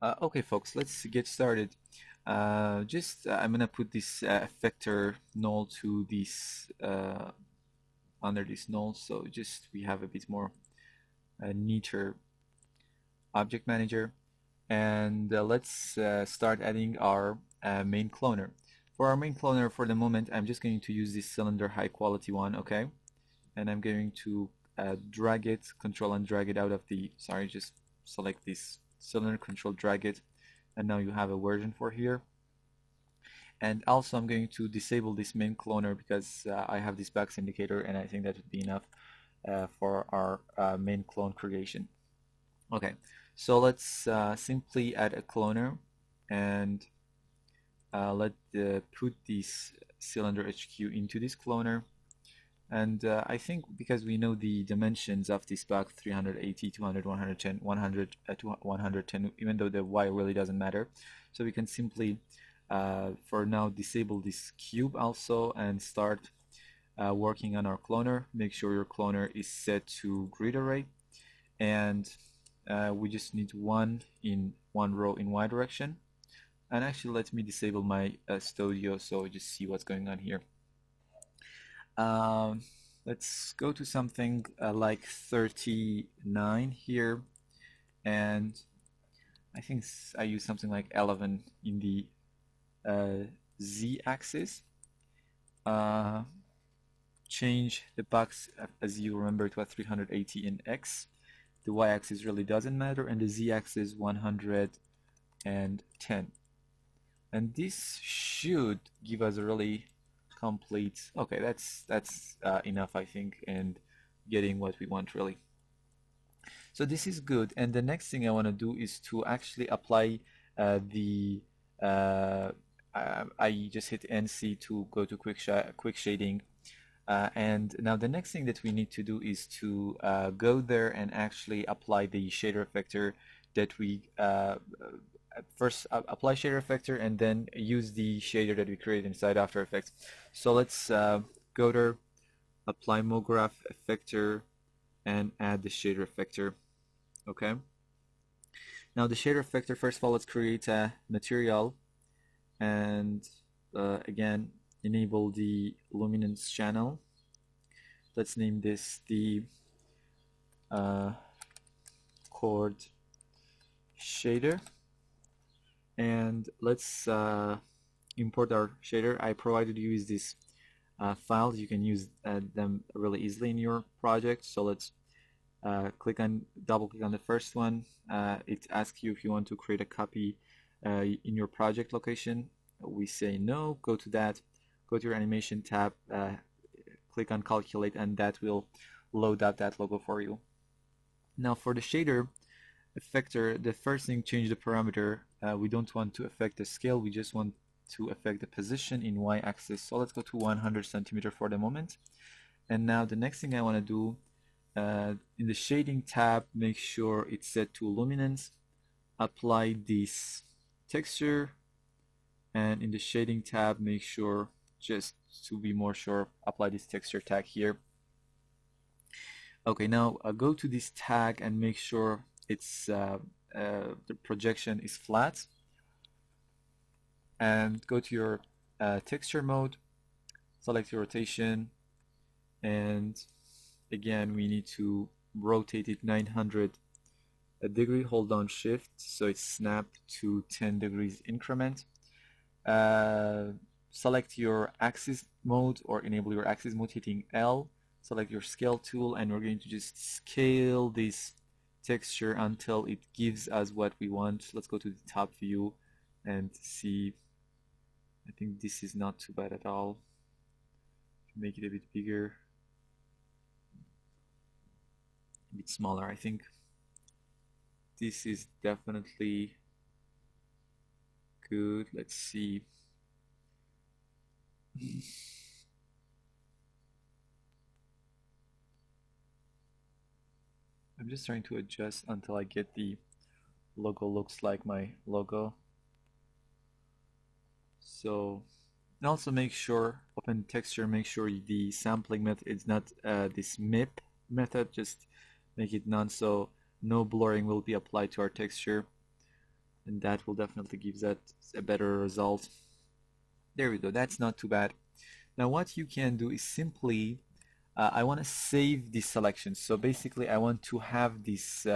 Okay, folks, let's get started. I'm gonna put this effector null to this under this null, so just we have a bit more neater object manager. And let's start adding our main cloner. For our main cloner, for the moment, I'm just going to use this cylinder high quality one, okay? And I'm going to drag it, control and drag it out of the, sorry, just select this cylinder, control drag it, and now you have a version for here. And also I'm going to disable this main cloner because I have this box indicator, and I think that would be enough for our main clone creation. Okay, so let's simply add a cloner and let put this cylinder HQ into this cloner. And I think because we know the dimensions of this box, 380, 200, 110, 100 to 110, even though the Y really doesn't matter. So we can simply, for now, disable this cube also and start working on our cloner. Make sure your cloner is set to grid array. And we just need one row in Y direction. And actually, let me disable my studio so just see what's going on here. Let's go to something like 39 here, and I think I use something like 11 in the z-axis. Change the box, as you remember, it was 380 in x. The y-axis really doesn't matter, and the z-axis 110. And this should give us a really complete. Okay, that's enough, I think, and getting what we want really. So this is good, and the next thing I want to do is to actually apply I just hit NC to go to quick shading, and now the next thing that we need to do is to go there and actually apply the shader effector that we first apply shader effector and then use the shader that we created inside After Effects. So let's go there, apply MoGraph effector, and add the shader effector. Okay. Now the shader effector, first of all, let's create a material, and again enable the luminance channel. Let's name this the chord shader. And let's import our shader. I provided you with these files. You can use them really easily in your project. So let's double click on the first one. It asks you if you want to create a copy in your project location. We say no. Go to that. Go to your animation tab. Click on calculate, and that will load up that logo for you. Now for the shader effector, the first thing, change the parameter. We don't want to affect the scale, we just want to affect the position in y-axis. So let's go to 100 centimeter for the moment. And now the next thing I want to do, in the shading tab, make sure it's set to luminance, apply this texture, and in the shading tab, make sure, just to be more sure, apply this texture tag here. Okay, now go to this tag and make sure it's the projection is flat, and go to your texture mode, select your rotation, and again we need to rotate it 900 degree. Hold down shift so it's snapped to 10 degrees increment. Select your axis mode or enable your axis mode hitting L. Select your scale tool, and we're going to just scale this texture until it gives us what we want. Let's go to the top view and see. I think this is not too bad at all. Make it a bit bigger, a bit smaller. I think this is definitely good. Let's see. I'm just trying to adjust until I get the logo looks like my logo. So, and also make sure, open texture, make sure the sampling method is not this MIP method, just make it none, so no blurring will be applied to our texture. and that will definitely give that a better result. There we go. That's not too bad. Now what you can do is simply I want to save this selection. So basically I want to have this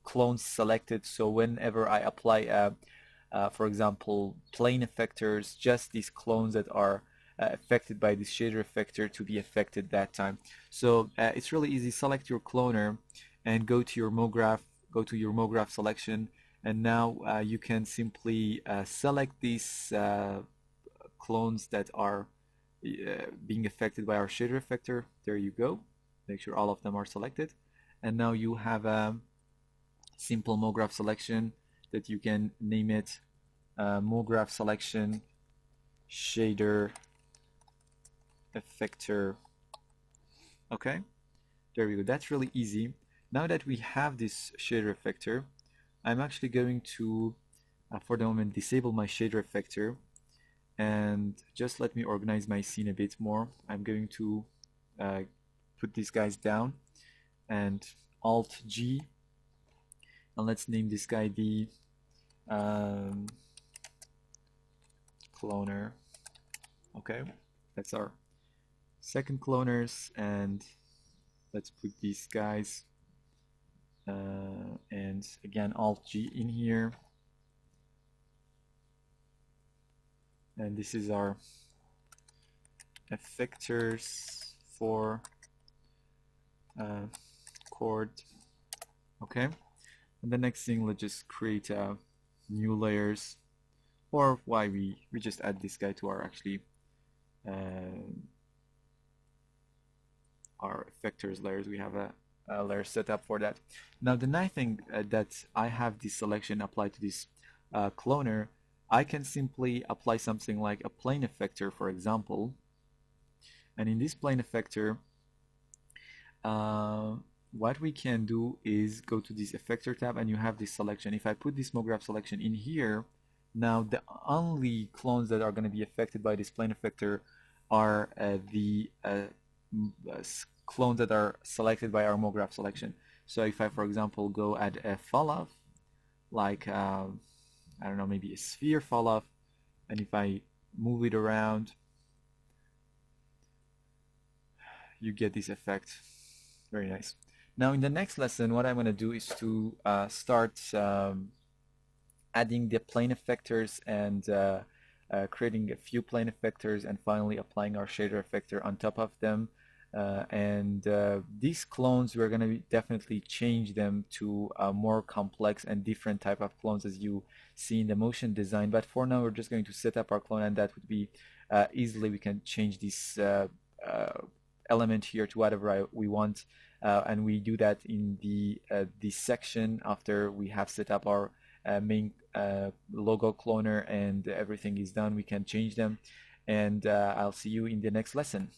clones selected, so whenever I apply for example plane effectors, just these clones that are affected by this shader effector to be affected that time. So it's really easy. Select your cloner and go to your MoGraph, go to your MoGraph selection, and now you can simply select these clones that are being affected by our shader effector. There you go. Make sure all of them are selected, and now you have a simple MoGraph selection that you can name it MoGraph selection shader effector. Okay, there we go. That's really easy. Now that we have this shader effector, I'm actually going to for the moment disable my shader effector, and just let me organize my scene a bit more. I'm going to put these guys down and Alt G, and let's name this guy the cloner. Okay, that's our second cloners, and let's put these guys and again Alt G in here, and this is our effectors for chord. Okay, and the next thing, let's just create new layers, or why we just add this guy to our actually our effectors layers. We have a layer set up for that. Now the nice thing that I have this selection applied to this cloner, I can simply apply something like a plane effector, for example, and in this plane effector what we can do is go to this effector tab, and you have this selection. If I put this MoGraph selection in here, now the only clones that are going to be affected by this plane effector are the clones that are selected by our MoGraph selection. So if I, for example, go add a falloff, like I don't know, maybe a sphere falloff, and if I move it around, you get this effect. Very nice. Now in the next lesson, what I'm going to do is to start adding the plane effectors and creating a few plane effectors, and finally applying our shader effector on top of them. And these clones, we're going to definitely change them to more complex and different type of clones as you see in the motion design. But for now, we're just going to set up our clone, and that would be easily we can change this element here to whatever we want, and we do that in the this section after we have set up our main logo cloner and everything is done. We can change them, and I'll see you in the next lesson.